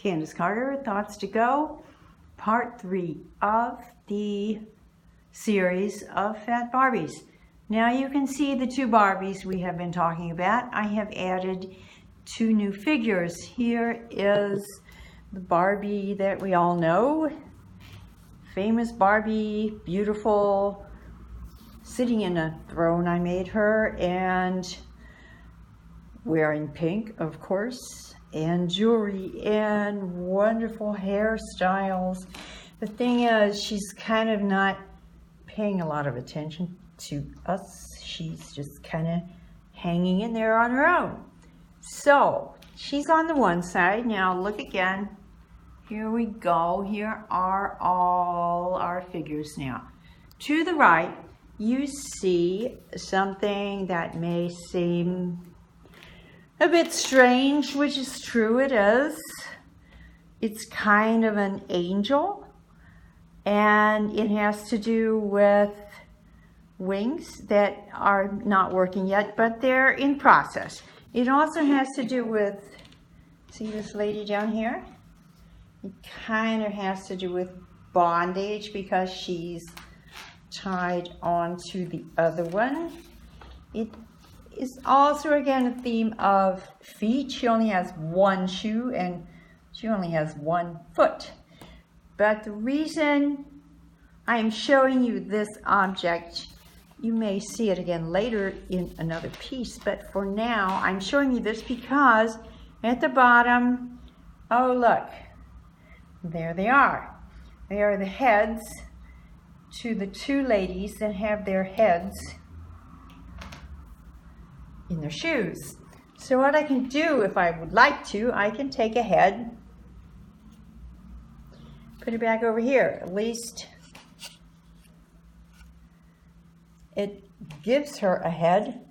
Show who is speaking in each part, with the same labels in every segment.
Speaker 1: Candace Carter, Thoughts to Go, part 3 of the series of Fat Barbies. Now you can see the two Barbies we have been talking about. I have added 2 new figures. Here is the Barbie that we all know. Famous Barbie, beautiful, sitting in a throne. I made her, and wearing pink, of course, and jewelry and wonderful hairstyles. The thing is, she's kind of not paying a lot of attention to us. She's just kind of hanging in there on her own. So she's on the one side. Now look again. Here we go. Here are all our figures now. To the right, you see something that may seem a bit strange, which is true, it is. It's kind of an angel, and it has to do with wings that are not working yet, but they're in process. It also has to do with, see this lady down here? It kind of has to do with bondage because she's tied onto the other one. It is also again a theme of feet. She only has one shoe and she only has one foot. But the reason I am showing you this object, you may see it again later in another piece, but for now I'm showing you this because at the bottom, oh look, there they are. They are the heads to the 2 ladies that have their heads in their shoes. So what I can do, if I would like to, I can take a head, put it back over here. At least it gives her a head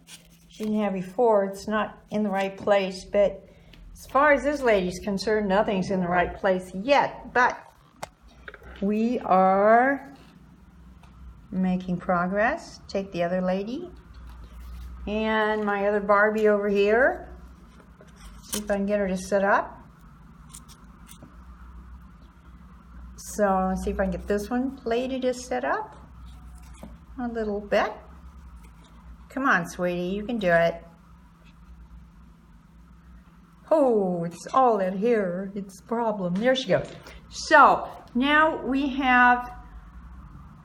Speaker 1: she didn't have before. It's not in the right place, but as far as this lady's concerned, nothing's in the right place yet, but we are making progress. Take the other lady and my other Barbie over here. See if I can get her to sit up. So let's see if I can get this one lady to sit up a little bit. Come on, sweetie, you can do it. Oh, it's all that hair. It's a problem. There she goes. So now we have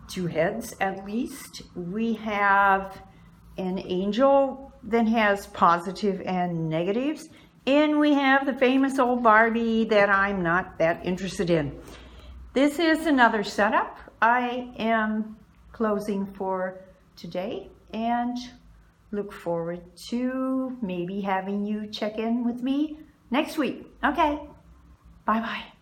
Speaker 1: 2 heads at least. We have an angel that has positive and negatives, and we have the famous old Barbie that I'm not that interested in. This is another setup. I am closing for today and look forward to maybe having you check in with me next week. Okay, bye-bye.